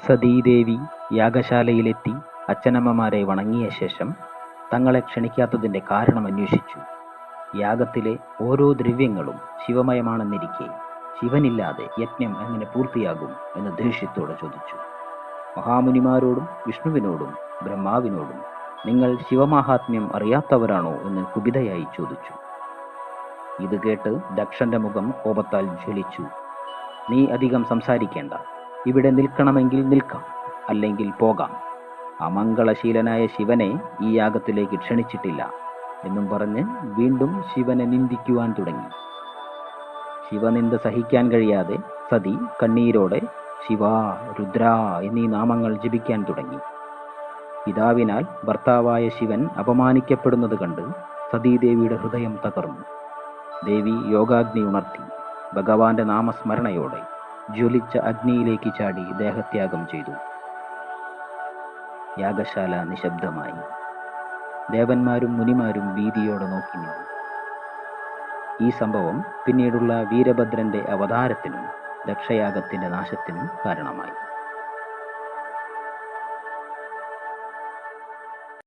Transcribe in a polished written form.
സതീദേവി യാഗശാലയിലെത്തി അച്ഛനമ്മമാരെ വണങ്ങിയ ശേഷം തങ്ങളെ ക്ഷണിക്കാത്തതിന്റെ കാരണം അന്വേഷിച്ചു. യാഗത്തിലെ ഓരോ ദ്രവ്യങ്ങളും ശിവമയമാണെന്നിരിക്കെ ശിവനില്ലാതെ യജ്ഞം എങ്ങനെ പൂർത്തിയാകും എന്ന് ദേഷ്യത്തോടെ ചോദിച്ചു. മഹാമുനിമാരോടും വിഷ്ണുവിനോടും ബ്രഹ്മാവിനോടും നിങ്ങൾ ശിവമാഹാത്മ്യം അറിയാത്തവരാണോ എന്ന് കുപിതയായി ചോദിച്ചു. ഇത് കേട്ട് ദക്ഷന്റെ മുഖം കോപത്താൽ ജ്വലിച്ചു. നീ അധികം സംസാരിക്കേണ്ട, ഇവിടെ നിൽക്കണമെങ്കിൽ നിൽക്കാം, അല്ലെങ്കിൽ പോകാം. അമംഗളശീലനായ ശിവനെ ഈ യാഗത്തിലേക്ക് ക്ഷണിച്ചിട്ടില്ല എന്നും പറഞ്ഞ് വീണ്ടും ശിവനെ നിന്ദിക്കുവാൻ തുടങ്ങി. ശിവനിന്ദ സഹിക്കാൻ കഴിയാതെ സതി കണ്ണീരോടെ ശിവ, രുദ്ര എന്നീ നാമങ്ങൾ ജപിക്കാൻ തുടങ്ങി. പിതാവിനാൽ ഭർത്താവായ ശിവൻ അപമാനിക്കപ്പെടുന്നത് കണ്ട് സതീദേവിയുടെ ഹൃദയം തകർന്നു. ദേവി യോഗാഗ്നി ഉണർത്തി ഭഗവാന്റെ നാമസ്മരണയോടെ ജ്വലിച്ച അഗ്നിയിലേക്ക് ചാടി ദേഹത്യാഗം ചെയ്തു. യാഗശാല നിശബ്ദമായി. ദേവന്മാരും മുനിമാരും ഭീതിയോടെ നോക്കി നിന്നു. ഈ സംഭവം പിന്നീടുള്ള വീരഭദ്രന്റെ അവതാരത്തിനും ദക്ഷയാഗത്തിന്റെ നാശത്തിനും കാരണമായി.